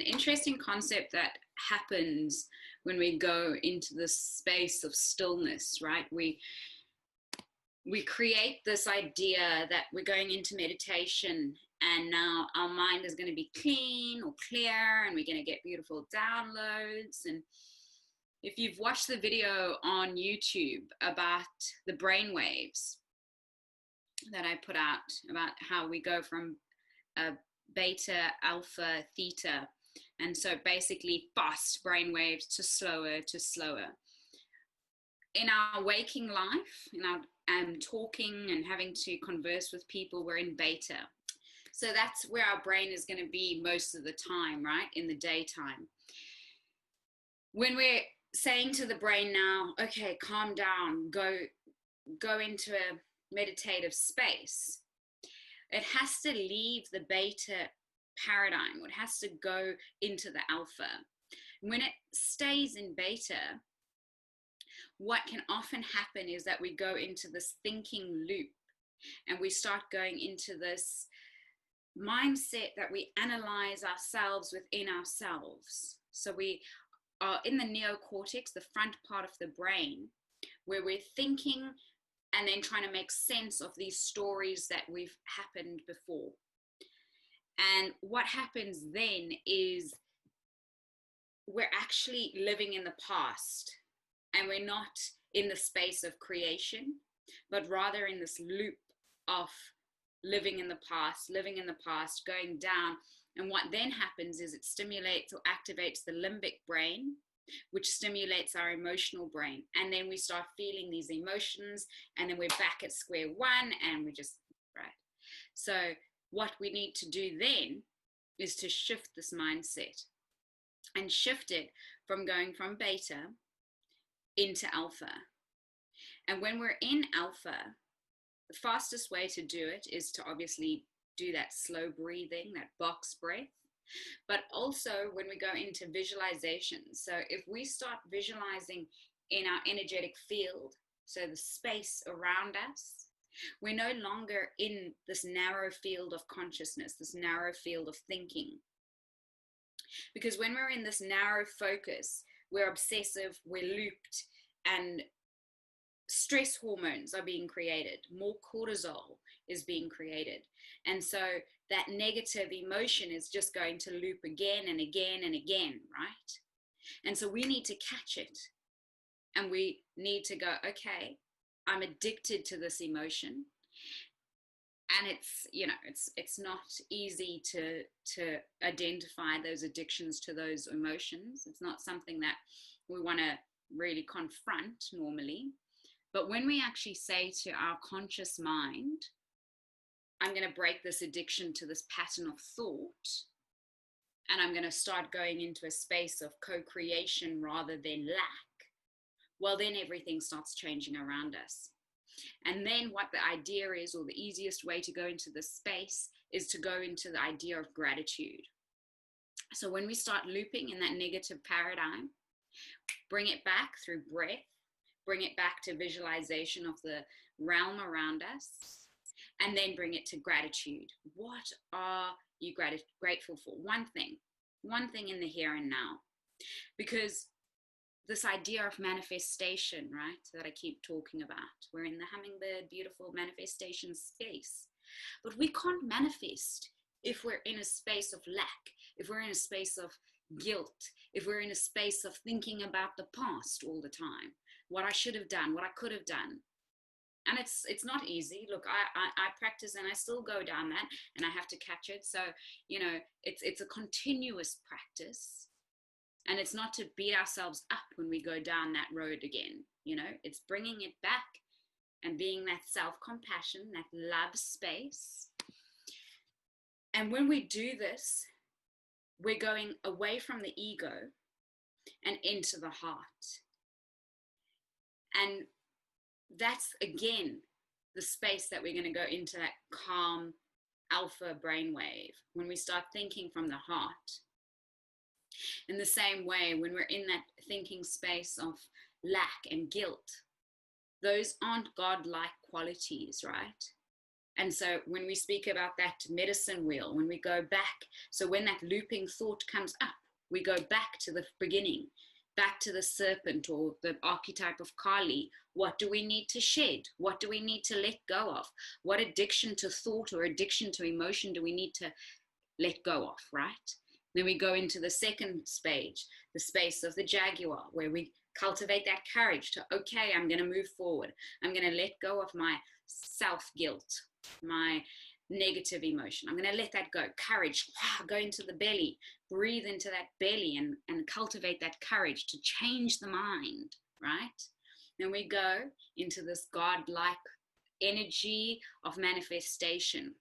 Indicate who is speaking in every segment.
Speaker 1: interesting concept that happens when we go into this space of stillness, right? We create this idea that we're going into meditation and now our mind is going to be clean or clear and we're going to get beautiful downloads. And if you've watched the video on YouTube about the brain waves that I put out about how we go from beta, alpha, theta, and so basically fast brain waves to slower. In our waking life, in our talking and having to converse with people, we're in beta. So that's where our brain is going to be most of the time, right? In the daytime. When we're saying to the brain now, okay, calm down, go into a meditative space, it has to leave the beta paradigm. It has to go into the alpha. When it stays in beta, what can often happen is that we go into this thinking loop and we start going into this mindset that we analyze ourselves within ourselves. So we are in the neocortex, the front part of the brain, where we're thinking and then trying to make sense of these stories that we've happened before. And what happens then is we're actually living in the past, and we're not in the space of creation, but rather in this loop of living in the past, going down. And what then happens is it stimulates or activates the limbic brain, which stimulates our emotional brain. And then we start feeling these emotions, and then we're back at square one, and we just, right. So what we need to do then is to shift this mindset and shift it from going from beta into alpha. And when we're in alpha, the fastest way to do it is to obviously do that slow breathing, that box breath, but also when we go into visualization. So if we start visualizing in our energetic field, so the space around us, we're no longer in this narrow field of consciousness, this narrow field of thinking. Because when we're in this narrow focus, we're obsessive, we're looped, and stress hormones are being created. More cortisol is being created. And so that negative emotion is just going to loop again and again and again, right? And so we need to catch it. And we need to go, okay, I'm addicted to this emotion. And it's, you know, it's not easy to identify those addictions to those emotions. It's not something that we want to really confront normally. But when we actually say to our conscious mind, I'm going to break this addiction to this pattern of thought, and I'm going to start going into a space of co-creation rather than lack, well, then everything starts changing around us. And then what the idea is, or the easiest way to go into this space, is to go into the idea of gratitude. So when we start looping in that negative paradigm, bring it back through breath, bring it back to visualization of the realm around us, and then bring it to gratitude. What are you grateful for? One thing in the here and now. Because this idea of manifestation, right, that I keep talking about, we're in the hummingbird, beautiful manifestation space. But we can't manifest if we're in a space of lack, if we're in a space of guilt, if we're in a space of thinking about the past all the time, what I should have done, what I could have done. And it's not easy. Look, I practice and I still go down that, and I have to catch it. So, you know, it's a continuous practice, and it's not to beat ourselves up when we go down that road again. You know, it's bringing it back and being that self-compassion, that love space. And when we do this, we're going away from the ego and into the heart. And that's, again, the space that we're going to go into, that calm alpha brainwave, when we start thinking from the heart. In the same way, when we're in that thinking space of lack and guilt, those aren't God-like qualities, right? And so when we speak about that medicine wheel, when we go back, so when that looping thought comes up, we go back to the beginning, back to the serpent or the archetype of Kali. What do we need to shed? What do we need to let go of? What addiction to thought or addiction to emotion do we need to let go of, right? Then we go into the second stage, the space of the Jaguar, where we cultivate that courage to, okay, I'm going to move forward. I'm going to let go of my self-guilt, my negative emotion. I'm going to let that go. Courage, go into the belly, breathe into that belly and cultivate that courage to change the mind, right? Then we go into this godlike energy of manifestation.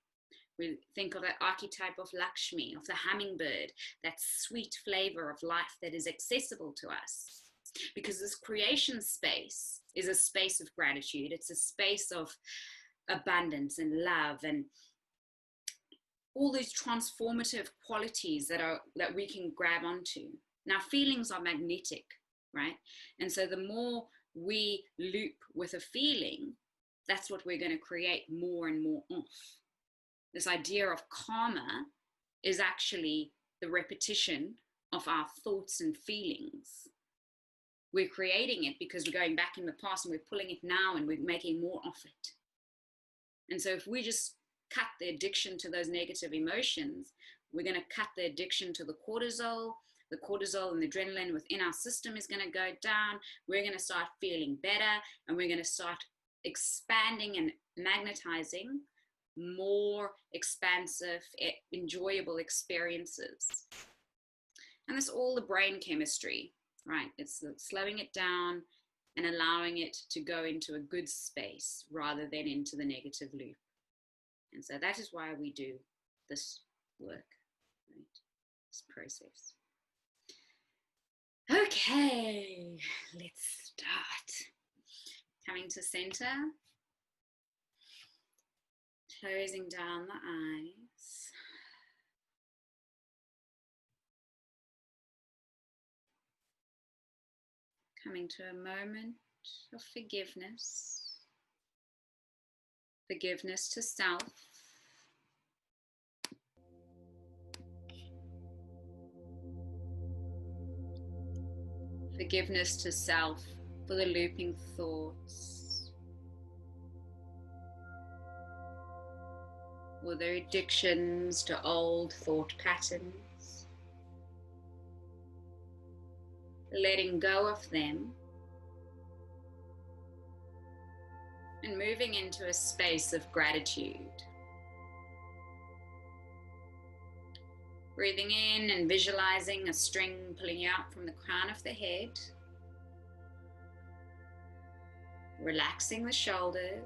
Speaker 1: We think of that archetype of Lakshmi, of the hummingbird, that sweet flavor of life that is accessible to us. Because this creation space is a space of gratitude. It's a space of abundance and love and all these transformative qualities that we can grab onto. Now, feelings are magnetic, right? And so the more we loop with a feeling, that's what we're going to create more and more of. This idea of karma is actually the repetition of our thoughts and feelings. We're creating it because we're going back in the past and we're pulling it now and we're making more of it. And so if we just cut the addiction to those negative emotions, we're going to cut the addiction to the cortisol and the adrenaline within our system is going to go down. We're going to start feeling better and we're going to start expanding and magnetizing more expansive, enjoyable experiences. And that's all the brain chemistry, right? It's slowing it down and allowing it to go into a good space rather than into the negative loop. And so that is why we do this work, right? This process. Okay, let's start. Coming to center. Closing down the eyes. Coming to a moment of forgiveness. Forgiveness to self. Forgiveness to self for the looping thoughts, or their addictions to old thought patterns. Letting go of them and moving into a space of gratitude. Breathing in and visualizing a string pulling you out from the crown of the head. Relaxing the shoulders.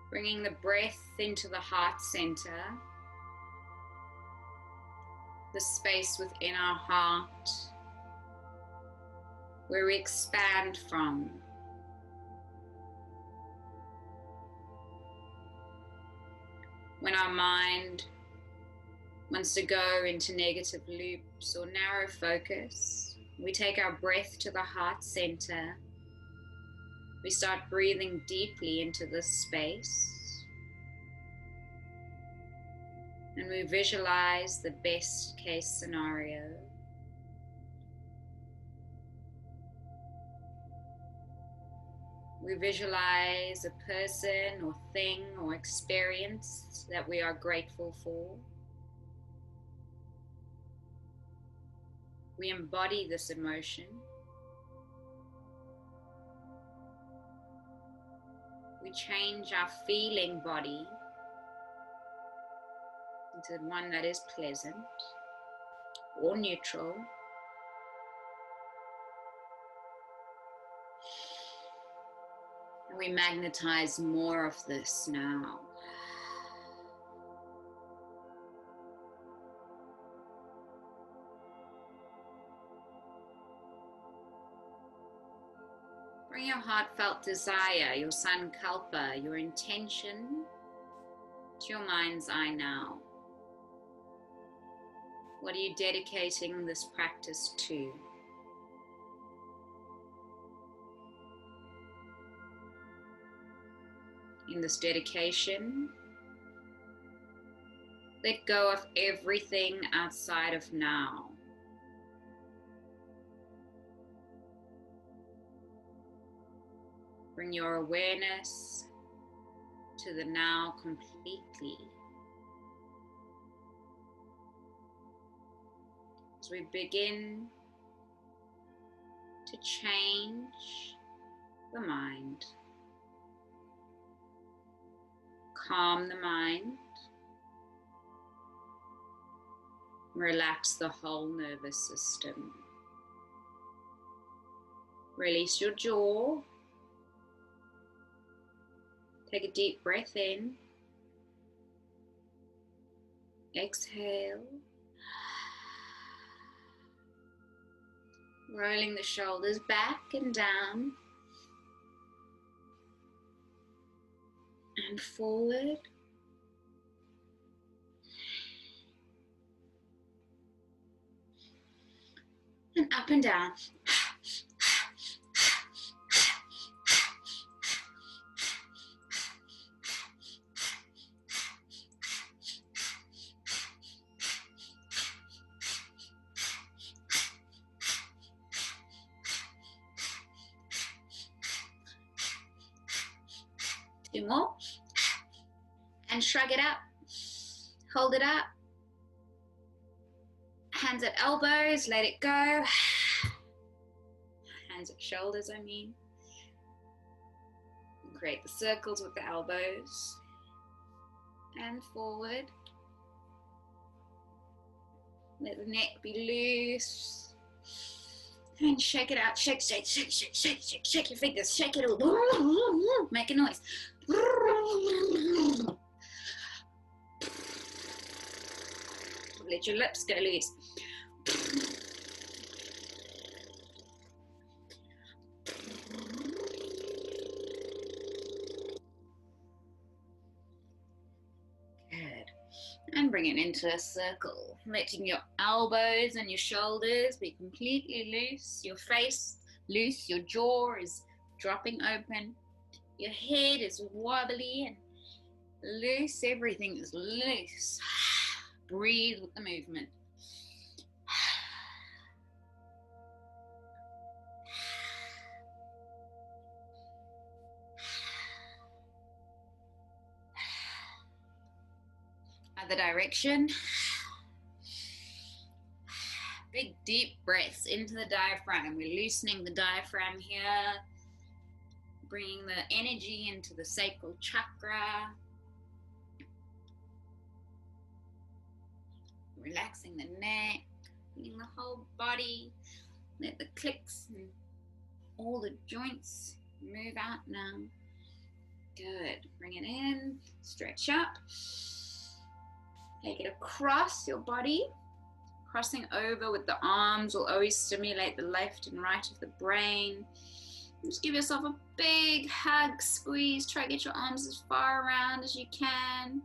Speaker 1: Bringing the breath into the heart center. The space within our heart where we expand from. When our mind wants to go into negative loops or narrow focus, we take our breath to the heart center. We start breathing deeply into this space. And we visualize the best case scenario. We visualize a person or thing or experience that we are grateful for. We embody this emotion. We change our feeling body into one that is pleasant or neutral. And we magnetize more of this now. Bring your heartfelt desire, your sankalpa, your intention to your mind's eye now? What are you dedicating this practice to? In this dedication, let go of everything outside of now. Bring your awareness to the now completely. As we begin to change the mind, calm the mind, relax the whole nervous system. Release your jaw. Take a deep breath in. Exhale. Rolling the shoulders back and down. And forward. And up and down. 2 more. And shrug it up. Hold it up. Hands at elbows, let it go. Hands at shoulders, I mean. And create the circles with the elbows. And forward. Let the neck be loose. And shake it out. Shake, shake, shake, shake, shake, shake, shake your fingers. Shake it all. Make a noise. Let your lips go loose. Good. And bring it into a circle, letting your elbows and your shoulders be completely loose, your face loose, your jaw is dropping open, your head is wobbly and loose, everything is loose. Breathe with the movement. Other direction. Big deep breaths into the diaphragm. We're loosening the diaphragm here. Bringing the energy into the sacral chakra. Relaxing the neck. Feeling the whole body. Let the clicks and all the joints move out now. Good. Bring it in. Stretch up. Take it across your body. Crossing over with the arms will always stimulate the left and right of the brain. Just give yourself a big hug, squeeze. Try to get your arms as far around as you can.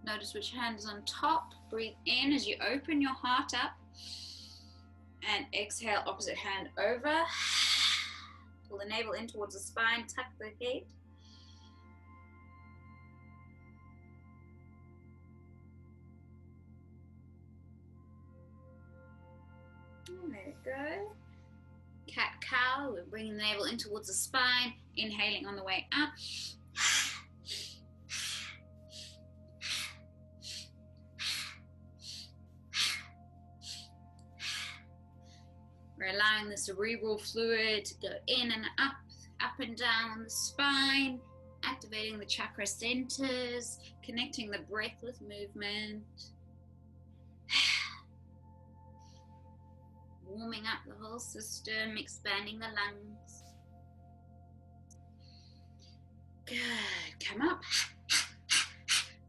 Speaker 1: Notice which hand is on top. Breathe in as you open your heart up. And exhale, opposite hand over. Pull the navel in towards the spine, tuck the head. Let it go. Cat-cow, we're bringing the navel in towards the spine, inhaling on the way up. We're allowing the cerebral fluid to go in and up and down on the spine, activating the chakra centers, connecting the breath with movement. Warming up the whole system, expanding the lungs. Good. Come up.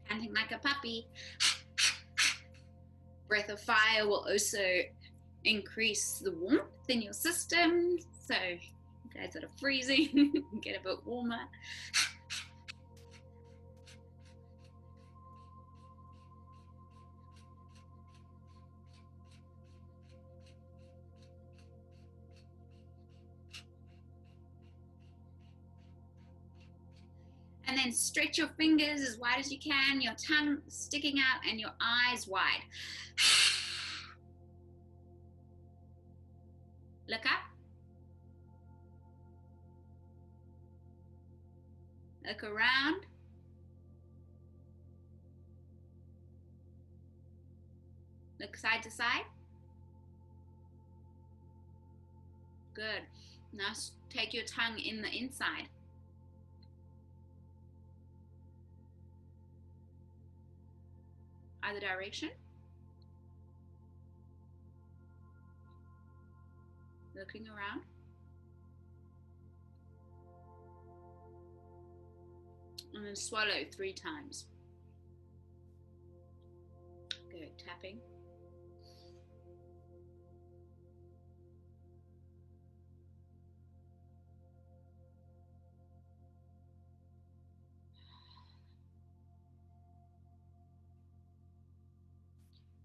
Speaker 1: Panting like a puppy. Breath of fire will also increase the warmth in your system. So You guys that are freezing, get a bit warmer. And then stretch your fingers as wide as you can, your tongue sticking out and your eyes wide. Look up. Look around. Look side to side. Good. Now take your tongue in the inside. Either direction. Looking around. And then swallow 3 times. Good. Tapping.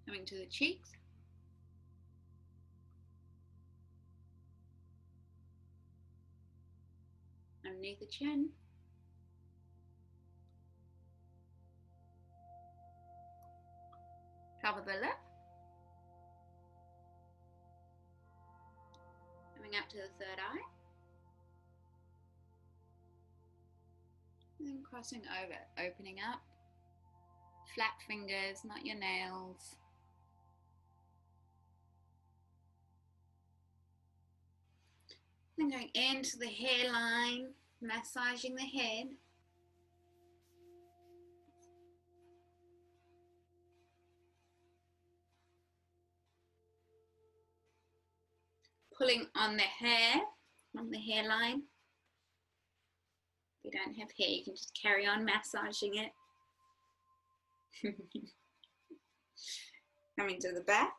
Speaker 1: Coming to the cheeks. Underneath the chin. Top of the lip. Coming up to the third eye. And then crossing over, opening up. Flat fingers, not your nails. Then going into the hairline, massaging the head. Pulling on the hair, on the hairline. If you don't have hair, you can just carry on massaging it. Coming to the back.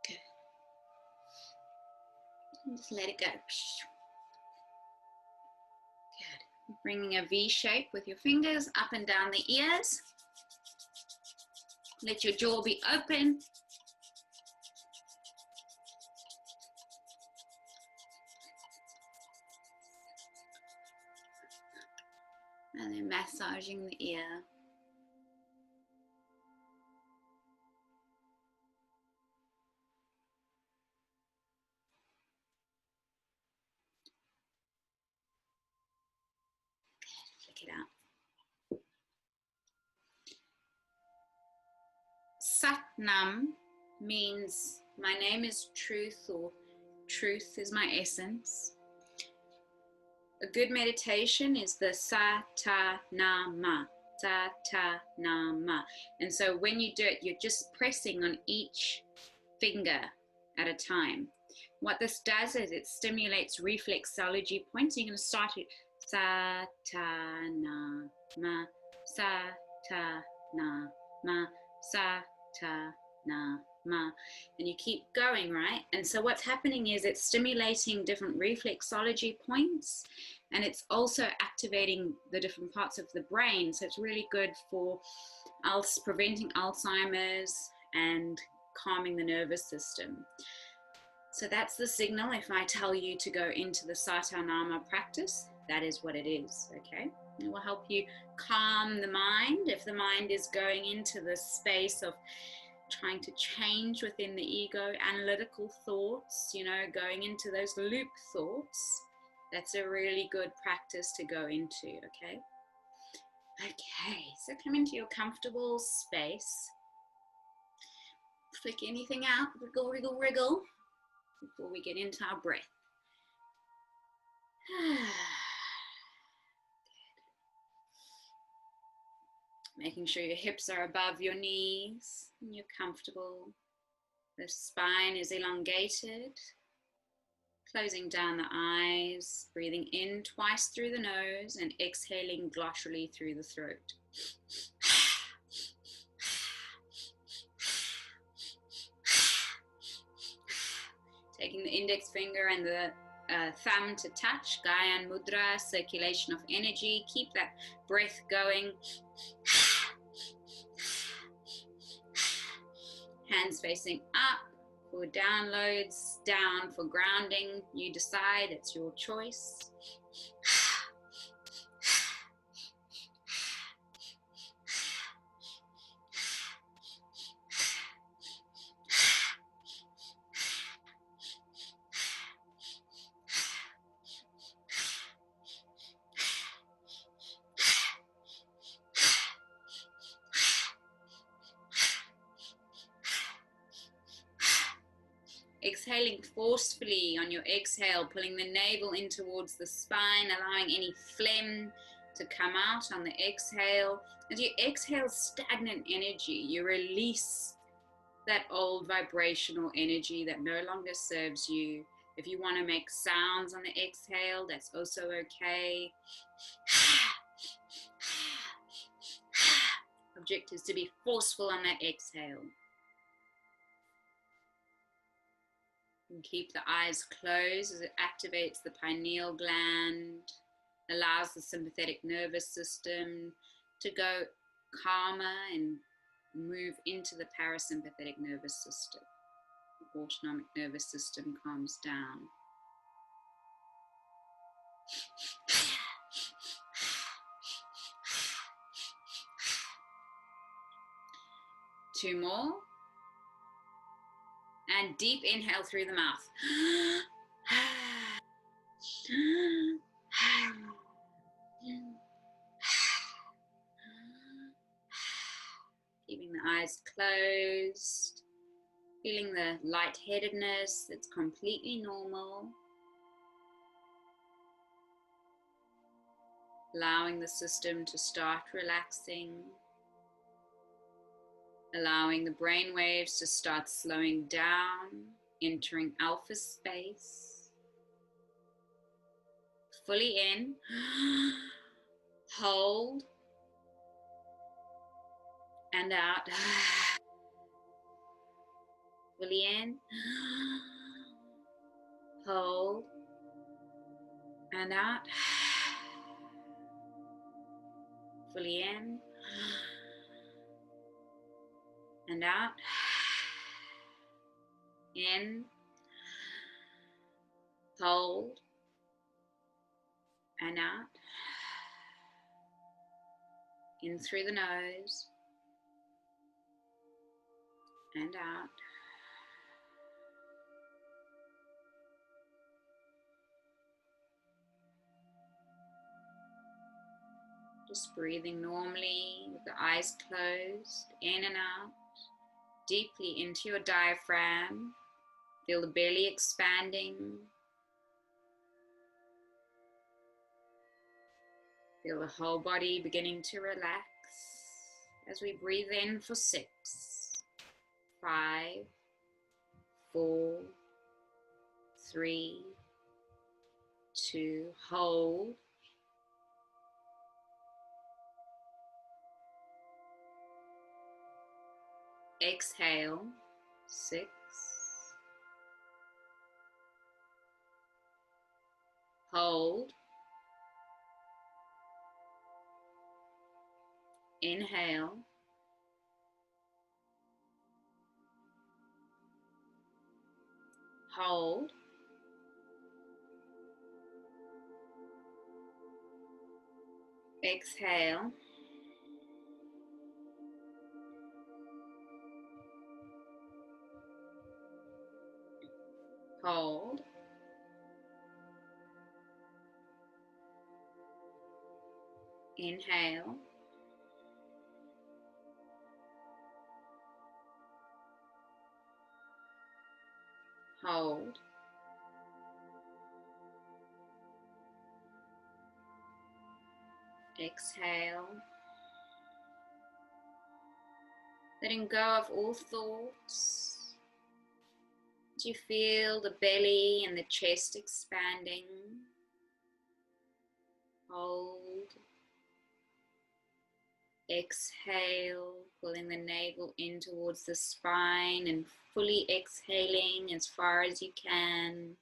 Speaker 1: Good. And just let it go. Good. Bringing a V shape with your fingers up and down the ears. Let your jaw be open. And then massaging the ear. Flick it out. Satnam means my name is truth, or truth is my essence. A good meditation is the Satanama. Satanama. And so when you do it, you're just pressing on each finger at a time. What this does is it stimulates reflexology points. You're going to start it Satanama, Satanama, Satanama, and you keep going, right? And so what's happening is it's stimulating different reflexology points, and it's also activating the different parts of the brain. So it's really good for preventing Alzheimer's and calming the nervous system. So that's the signal. If I tell you to go into the Satanama practice, that is what it is, okay? It will help you calm the mind. If the mind is going into the space of trying to change within the ego, analytical thoughts, you know, going into those loop thoughts, that's a really good practice to go into, okay? Okay, so come into your comfortable space. Flick anything out, wriggle, wriggle, wriggle, before we get into our breath. Making sure your hips are above your knees and you're comfortable. The spine is elongated. Closing down the eyes, breathing in twice through the nose and exhaling glossally through the throat. Taking the index finger and the thumb to touch, Gyan Mudra, circulation of energy. Keep that breath going. Hands facing up for downloads, down for grounding. You decide, it's your choice. Exhaling forcefully on your exhale, pulling the navel in towards the spine, allowing any phlegm to come out on the exhale. As you exhale stagnant energy, you release that old vibrational energy that no longer serves you. If you want to make sounds on the exhale, that's also okay. Object is to be forceful on that exhale. And keep the eyes closed as it activates the pineal gland, allows the sympathetic nervous system to go calmer and move into the parasympathetic nervous system. The autonomic nervous system calms down. Two more. And deep inhale through the mouth. Keeping the eyes closed. Feeling the lightheadedness that's completely normal. Allowing the system to start relaxing. Allowing the brain waves to start slowing down, entering alpha space. Fully in. Hold. And out. Fully in. Hold. And out. Fully in. And out. In. Hold. And out. In through the nose. And out. Just breathing normally with the eyes closed, in and out, deeply into your diaphragm. Feel the belly expanding. Feel the whole body beginning to relax as we breathe in for 6, 5, 4, 3, 2, hold. Exhale, 6. Hold. Inhale. Hold. Exhale. Hold. Inhale. Hold. Exhale. Letting go of all thoughts. Do you feel the belly and the chest expanding? Hold. Exhale, pulling the navel in towards the spine and fully exhaling as far as you can.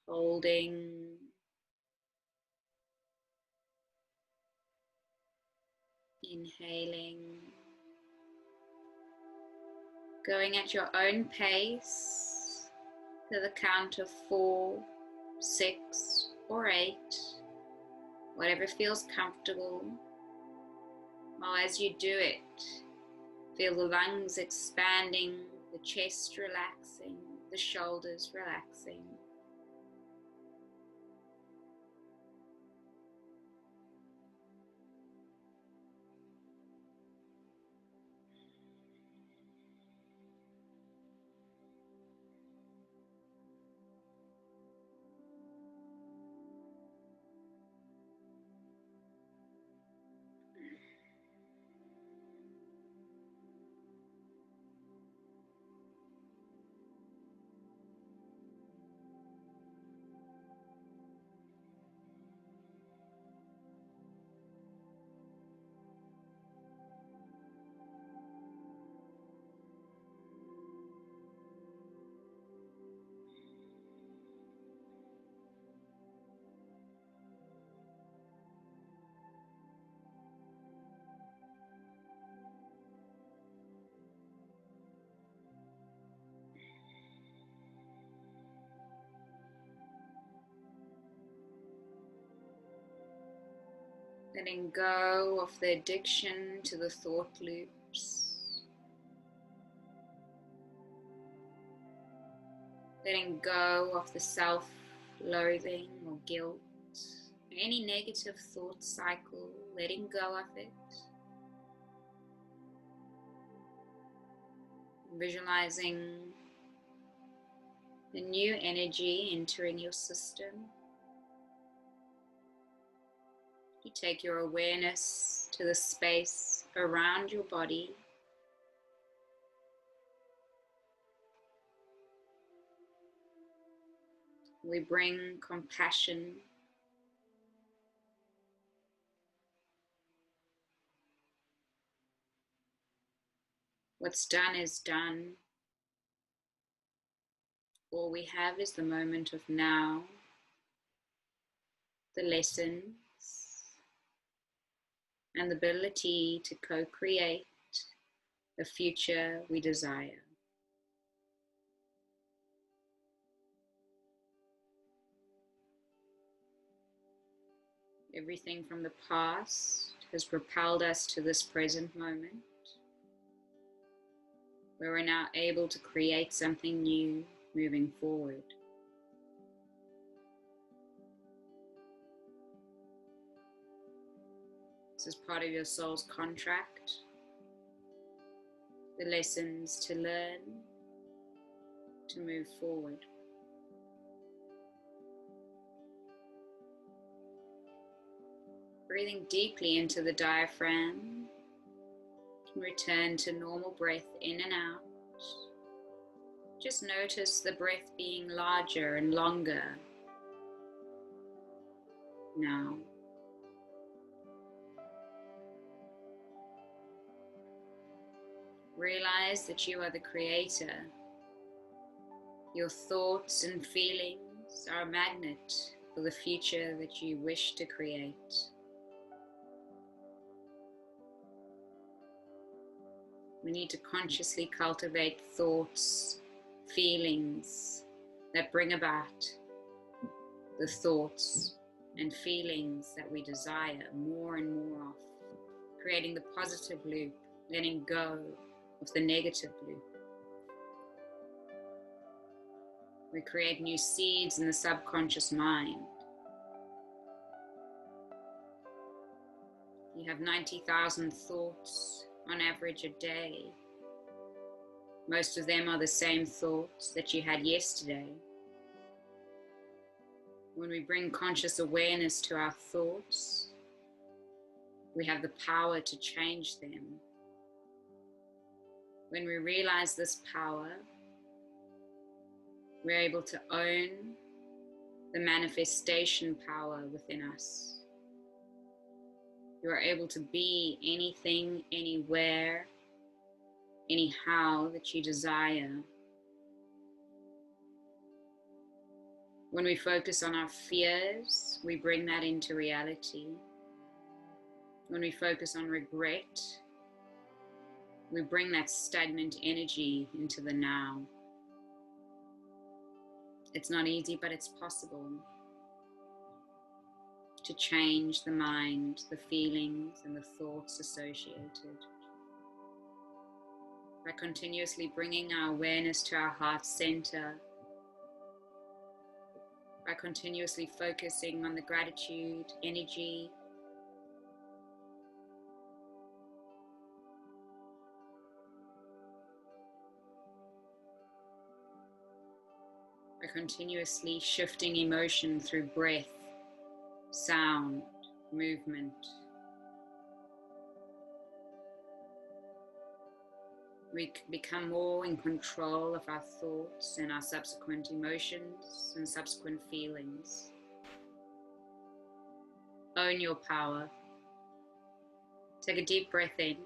Speaker 1: Holding. Inhaling. Going at your own pace to the count of 4, 6, or 8. Whatever feels comfortable. While as you do it, feel the lungs expanding, the chest relaxing, the shoulders relaxing. Letting go of the addiction to the thought loops. Letting go of the self-loathing or guilt. Any negative thought cycle, letting go of it. Visualizing the new energy entering your system. You take your awareness to the space around your body. We bring compassion. What's done is done. All we have is the moment of now, the lessons, and the ability to co-create the future we desire. Everything from the past has propelled us to this present moment, where we're now able to create something new moving forward. This is part of your soul's contract, the lessons to learn, to move forward. Breathing deeply into the diaphragm, return to normal breath in and out. Just notice the breath being larger and longer now. Realize that you are the creator. Your thoughts and feelings are a magnet for the future that you wish to create. We need to consciously cultivate thoughts, feelings that bring about the thoughts and feelings that we desire more and more of, creating the positive loop, letting go of the negative loop. We create new seeds in the subconscious mind. You have 90,000 thoughts on average a day. Most of them are the same thoughts that you had yesterday. When we bring conscious awareness to our thoughts, we have the power to change them. When we realize this power, we're able to own the manifestation power within us. You are able to be anything, anywhere, anyhow that you desire. When we focus on our fears, we bring that into reality. When we focus on regret, we bring that stagnant energy into the now. It's not easy, but it's possible to change the mind, the feelings, and the thoughts associated. By continuously bringing our awareness to our heart center, by continuously focusing on the gratitude energy, by continuously shifting emotion through breath, sound, movement. We become more in control of our thoughts and our subsequent emotions and subsequent feelings. Own your power. Take a deep breath in.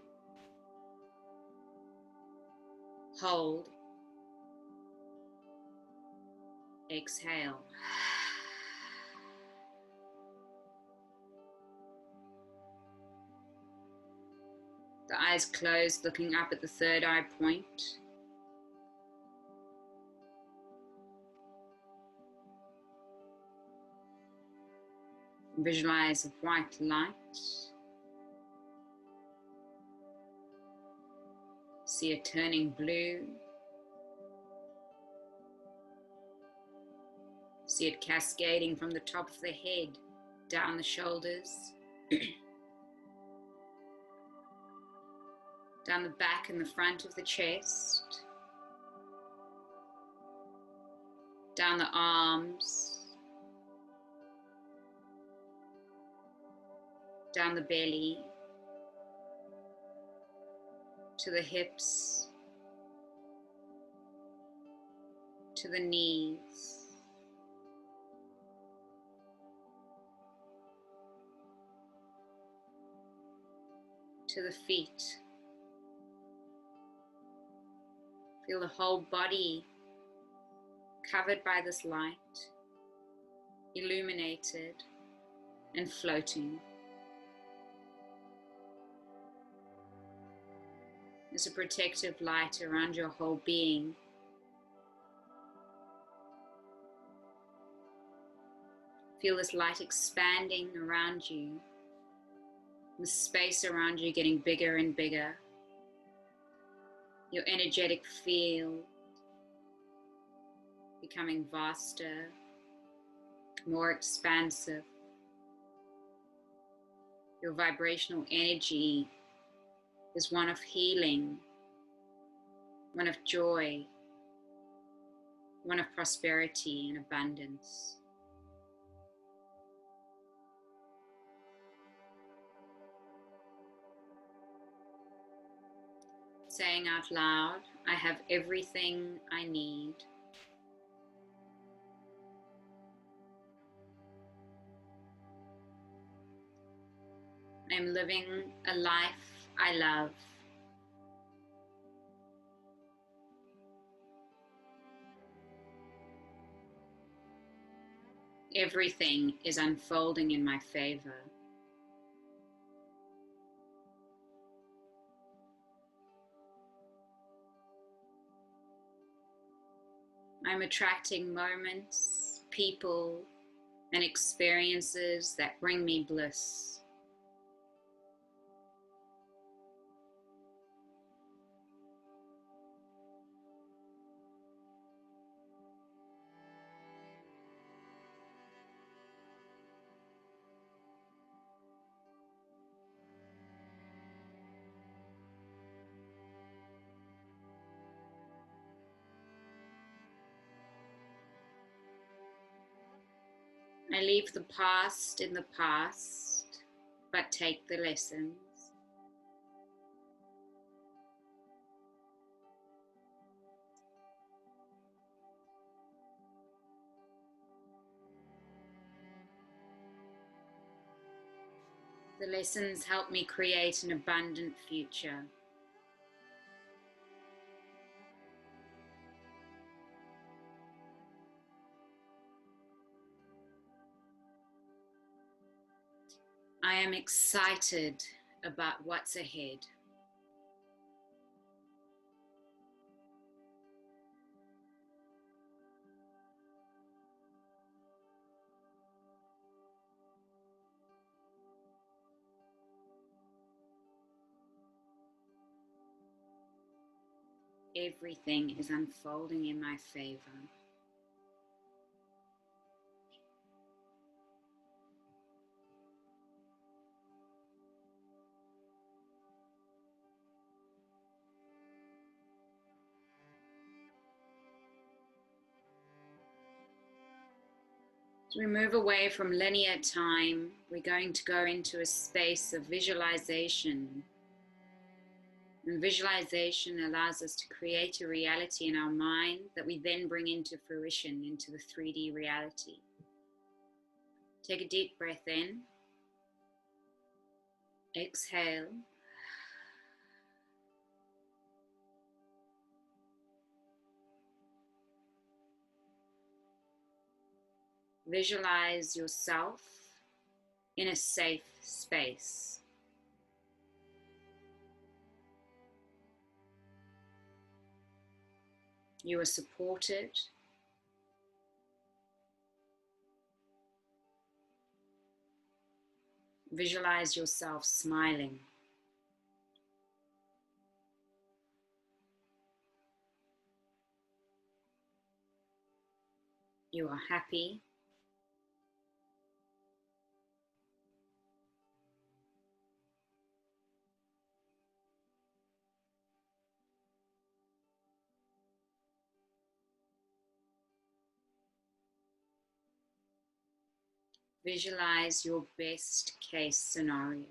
Speaker 1: Hold. Exhale. The eyes closed, looking up at the third eye point. Visualize a white light. See it turning blue. See it cascading from the top of the head, down the shoulders, down the back and the front of the chest, down the arms, down the belly, to the hips, to the knees, to the feet. Feel the whole body covered by this light, illuminated and floating. There's a protective light around your whole being. Feel this light expanding around you, the space around you getting bigger and bigger. Your energetic field becoming vaster, more expansive. Your vibrational energy is one of healing, one of joy, one of prosperity and abundance. Saying out loud, I have everything I need. I am living a life I love. Everything is unfolding in my favor. I'm attracting moments, people, and experiences that bring me bliss. I leave the past in the past, but take the lessons. The lessons help me create an abundant future. I am excited about what's ahead. Everything is unfolding in my favor. As we move away from linear time, we're going to go into a space of visualization. And visualization allows us to create a reality in our mind that we then bring into fruition, into the 3D reality. Take a deep breath in. Exhale. Visualize yourself in a safe space. You are supported. Visualize yourself smiling. You are happy. Visualize your best case scenario.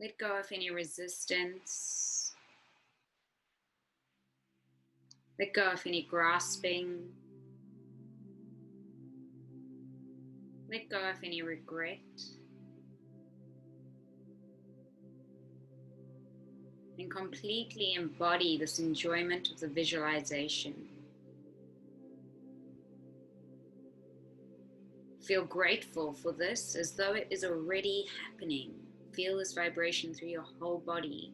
Speaker 1: Let go of any resistance. Let go of any grasping. Let go of any regret. And completely embody this enjoyment of the visualization. Feel grateful for this as though it is already happening. Feel this vibration through your whole body.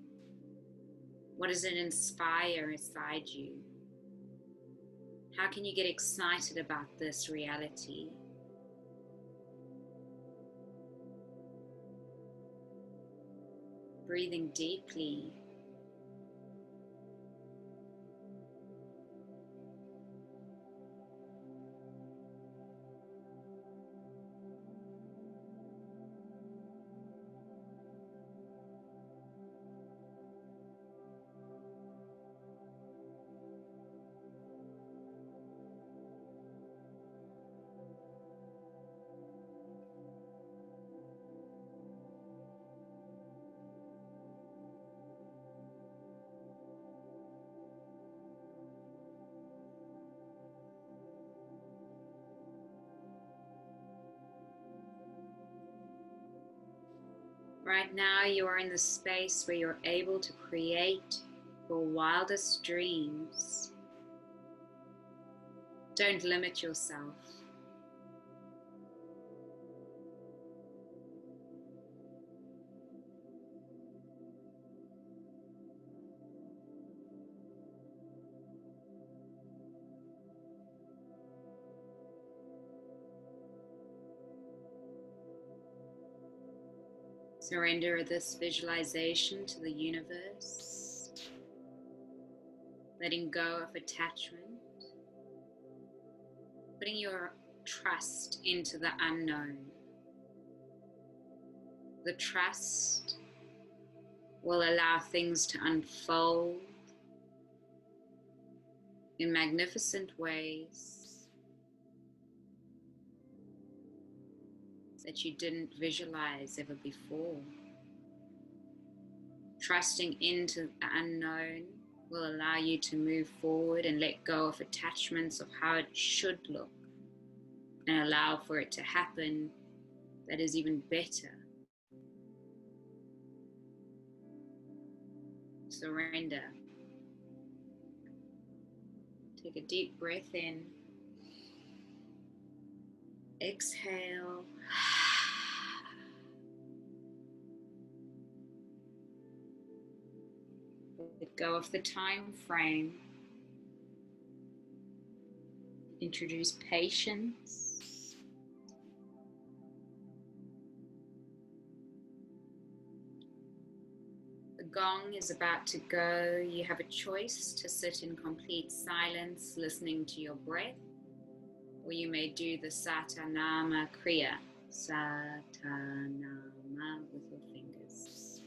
Speaker 1: What does it inspire inside you? How can you get excited about this reality? Breathing deeply. Right now, you are in the space where you're able to create your wildest dreams. Don't limit yourself. Surrender this visualization to the universe. letting go of attachment, putting your trust into the unknown. The trust will allow things to unfold in magnificent ways that you didn't visualize ever before. Trusting into the unknown will allow you to move forward and let go of attachments of how it should look and allow for it to happen that is even better. Surrender. Take a deep breath in. Exhale. Let go of the time frame. Introduce patience. The gong is about to go. You have a choice to sit in complete silence, listening to your breath, or you may do the Satanama Kriya. Satanama with your fingers.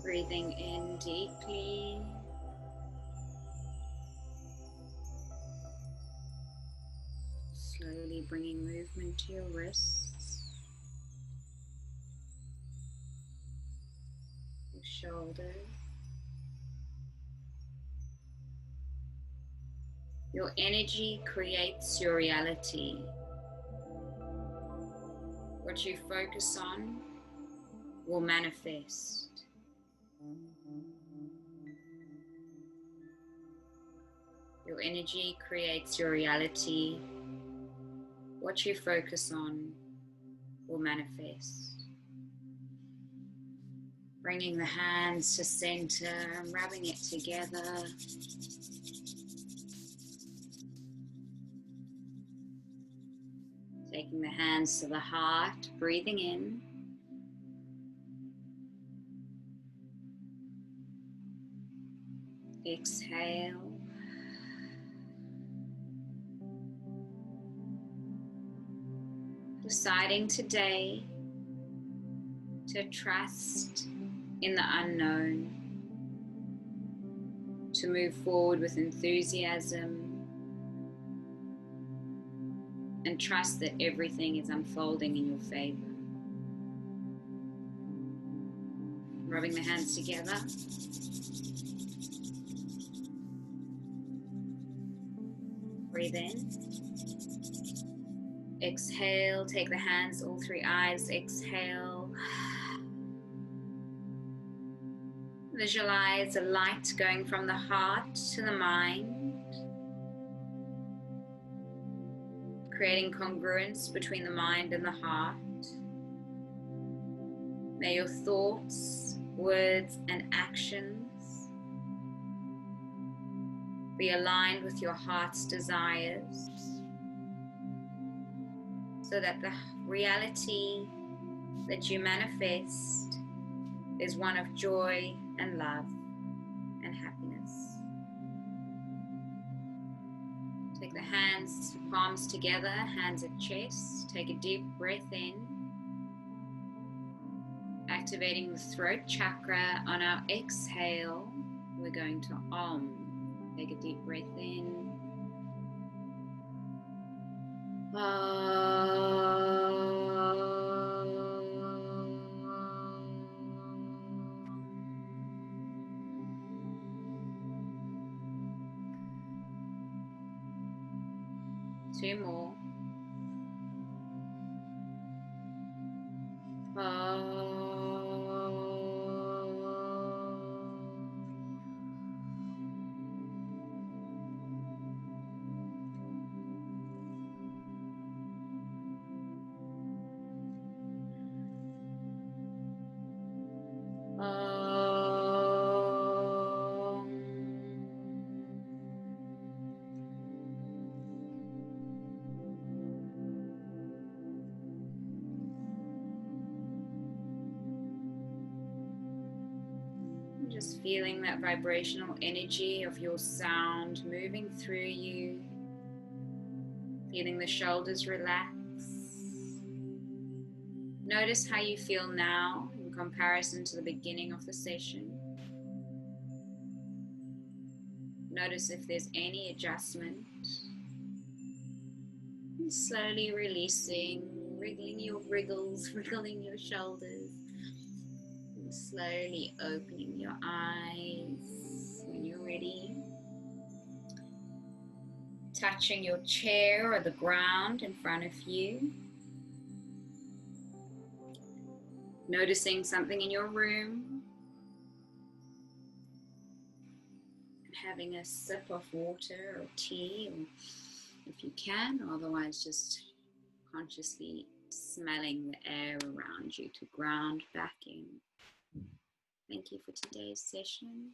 Speaker 1: Breathing in deeply. Slowly bringing movement to your wrists, your shoulders. Your energy creates your reality. What you focus on will manifest. Your energy creates your reality. What you focus on will manifest. Bringing the hands to center and rubbing it together. Taking the hands to the heart, breathing in. Exhale. Deciding today to trust in the unknown, to move forward with enthusiasm, and trust that everything is unfolding in your favor. Rubbing the hands together. Breathe in. Exhale, take the hands, all three eyes, exhale. Visualize a light going from the heart to the mind, creating congruence between the mind and the heart. May your thoughts, words, and actions be aligned with your heart's desires, so that the reality that you manifest is one of joy and love and happiness. Take the hands, palms together, hands at chest. Take a deep breath in, activating the throat chakra. On our exhale, we're going to Om. Take a deep breath in. Two more. Just feeling that vibrational energy of your sound moving through you. Feeling the shoulders relax. Notice how you feel now in comparison to the beginning of the session. Notice if there's any adjustment. And slowly releasing, wriggling your shoulders. And slowly opening your eyes when you're ready. Touching your chair or the ground in front of you. Noticing something in your room. And having a sip of water or tea, or if you can, or otherwise just consciously smelling the air around you to ground back in. Thank you for today's session.